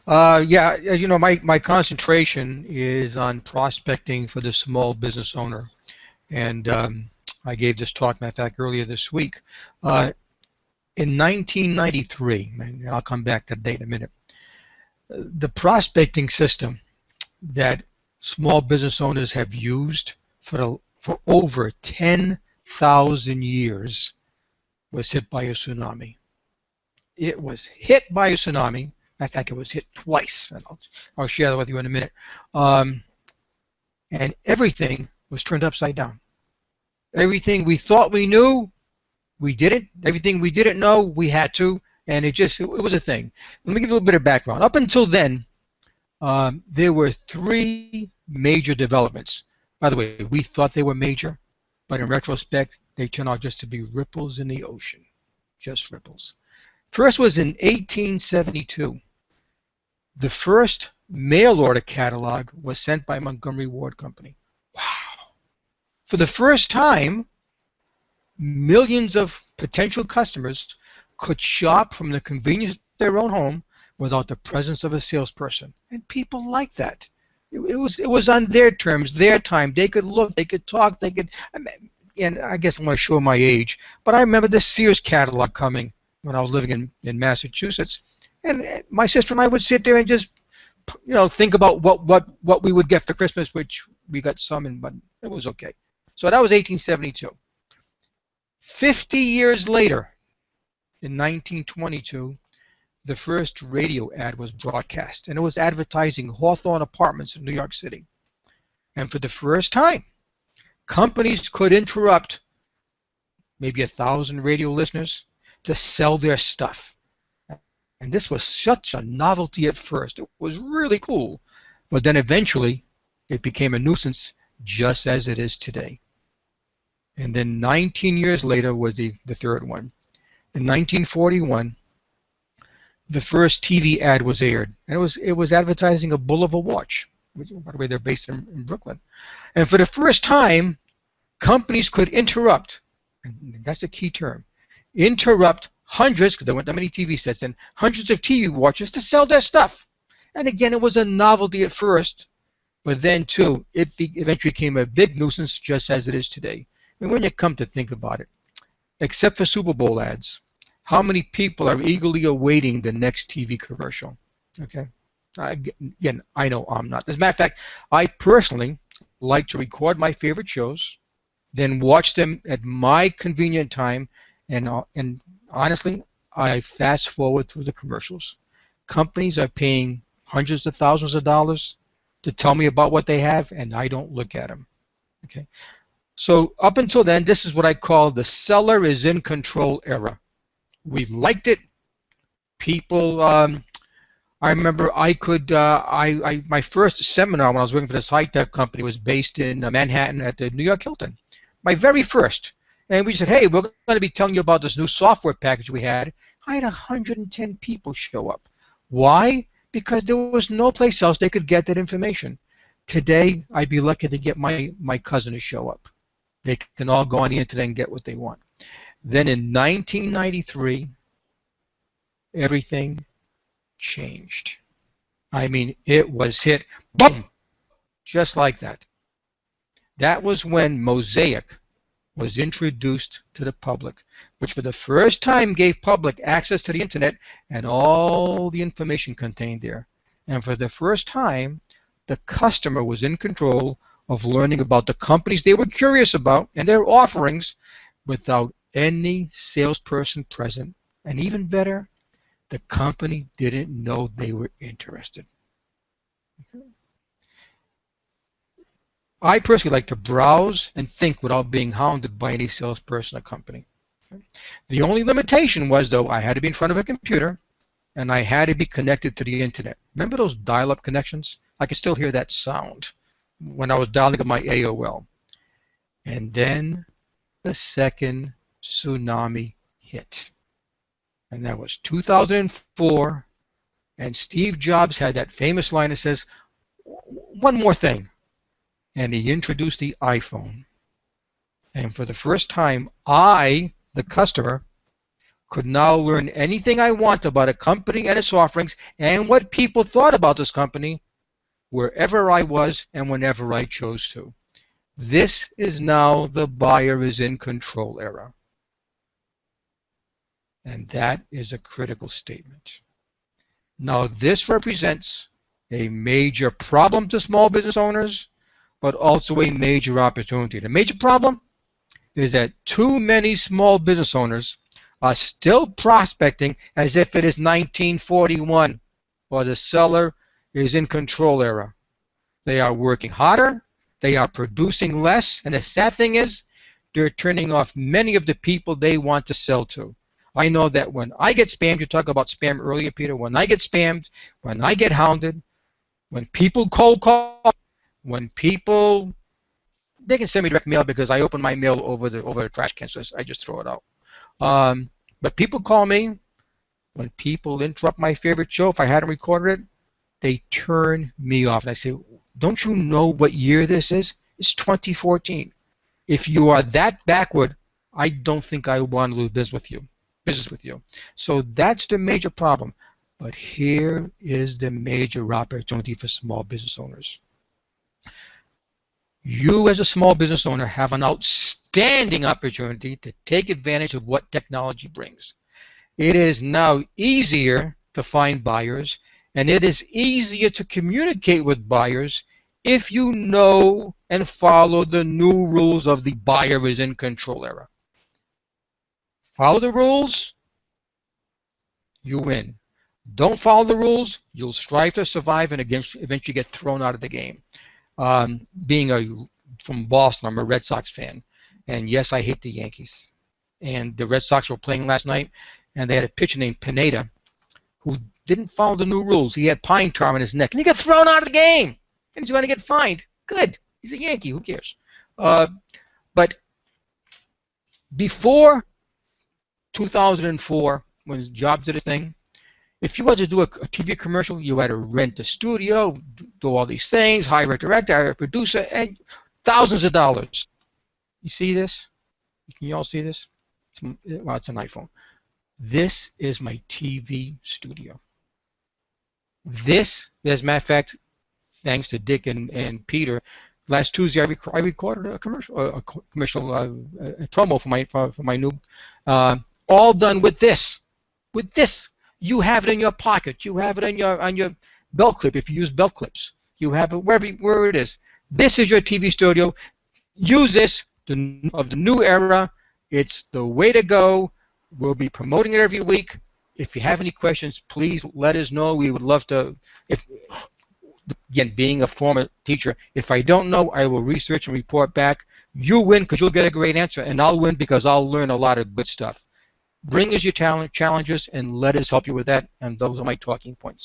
Yeah, as you know, my concentration is on prospecting for the small business owner. And I gave this talk, matter of fact, earlier this week. Uh, in 1993, and I'll come back to the date in a minute, the prospecting system that small business owners have used for over 10,000 years was hit by a tsunami. It was hit by a tsunami. In fact, it was hit twice, and I'll share that with you in a minute. Um, and everything was turned upside down. Everything we thought we knew, we didn't. Everything we didn't know, we had to, and it was a thing. Let me give you a little bit of background. Up until then, there were three major developments. By the way, we thought they were major, but in retrospect, they turned out just to be ripples in the ocean, just ripples. First was in 1872. The first mail order catalog was sent by Montgomery Ward Company. Wow. For the first time, millions of potential customers could shop from the convenience of their own home without the presence of a salesperson. And people like that. It was on their terms, their time. They could look, they could talk, they could. And I guess I'm going to show my age, but I remember the Sears catalog coming when I was living in Massachusetts, and my sister and I would sit there and just think about what we would get for Christmas, which we got some, but it was okay. So that was 1872. 50 years later, in 1922, the first radio ad was broadcast, and it was advertising Hawthorne Apartments in New York City. And for the first time, companies could interrupt maybe 1,000 radio listeners to sell their stuff. And this was such a novelty at first. It was really cool. But then eventually, it became a nuisance just as it is today. And then 19 years later was the third one. In 1941, the first TV ad was aired, and it was advertising a Bulova watch, which, by the way, they're based in Brooklyn. And for the first time, companies could interrupt, and that's a key term, interrupt hundreds, because there weren't that many TV sets, and hundreds of TV watches to sell their stuff. And again, it was a novelty at first, but then too, it eventually became a big nuisance, just as it is today. I mean, when you come to think about it, except for Super Bowl ads, how many people are eagerly awaiting the next TV commercial? Okay. Again, I know I'm not. As a matter of fact, I personally like to record my favorite shows, then watch them at my convenient time, and honestly, I fast forward through the commercials. Companies are paying hundreds of thousands of dollars to tell me about what they have, and I don't look at them. Okay. So up until then, this is what I call the seller is in control era. We liked it. People, I remember my first seminar when I was working for this high-tech company was based in Manhattan at the New York Hilton. My very first. And we said, hey, we're going to be telling you about this new software package we had. I had 110 people show up. Why? Because there was no place else they could get that information. Today, I'd be lucky to get my cousin to show up. They can all go on the internet and get what they want. Then in 1993, everything changed. I mean, it was hit, boom, just like that. That was when Mosaic was introduced to the public, which for the first time gave public access to the internet and all the information contained there. And for the first time, the customer was in control of learning about the companies they were curious about and their offerings without any salesperson present. And even better, the company didn't know they were interested. Okay. I personally like to browse and think without being hounded by any salesperson or company. Okay. The only limitation was, though, I had to be in front of a computer and I had to be connected to the internet. Remember those dial-up connections? I can still hear that sound when I was dialing up my AOL. And then the second tsunami hit. And that was 2004. And Steve Jobs had that famous line that says, one more thing. And he introduced the iPhone. And for the first time, I, the customer, could now learn anything I want about a company and its offerings and what people thought about this company wherever I was and whenever I chose to. This is now the buyer is in control era. And that is a critical statement. Now, this represents a major problem to small business owners, but also a major opportunity. The major problem is that too many small business owners are still prospecting as if it is 1941 or the seller is in control era. They are working harder, they are producing less, and the sad thing is they're turning off many of the people they want to sell to. I know that when I get spammed, you talked about spam earlier, Peter, when I get spammed, when I get hounded, when people cold call, when people, they can send me direct mail because I open my mail over the trash can, so I just throw it out. But people call me, when people interrupt my favorite show, if I hadn't recorded it, they turn me off. And I say, don't you know what year this is? It's 2014. If you are that backward, I don't think I want to do business with you. So that's the major problem. But here is the major opportunity for small business owners. You as a small business owner have an outstanding opportunity to take advantage of what technology brings. It is now easier to find buyers, and it is easier to communicate with buyers if you know and follow the new rules of the buyer is in control era. Follow the rules, you win. Don't follow the rules, you'll strive to survive and eventually get thrown out of the game. From Boston, I'm a Red Sox fan, and yes, I hate the Yankees. And the Red Sox were playing last night, and they had a pitcher named Pineda who didn't follow the new rules. He had pine tar on his neck, and he got thrown out of the game. And he's going to get fined. Good. He's a Yankee. Who cares? But before 2004, when Jobs did his thing, if you wanted to do a TV commercial, you had to rent a studio, do all these things, hire a director, hire a producer, and thousands of dollars. You see this? Can you all see this? It's an iPhone. This is my TV studio. This, as a matter of fact, thanks to Dick and Peter, last Tuesday I recorded a promo for my new, all done with this. With this, you have it in your pocket. You have it on your belt clip if you use belt clips. You have it wherever it is. This is your TV studio. Use this of the new era. It's the way to go. We'll be promoting it every week. If you have any questions, please let us know. We would love to. Again, being a former teacher, if I don't know, I will research and report back. You win because you'll get a great answer, and I'll win because I'll learn a lot of good stuff. Bring us your challenges, and let us help you with that. And those are my talking points.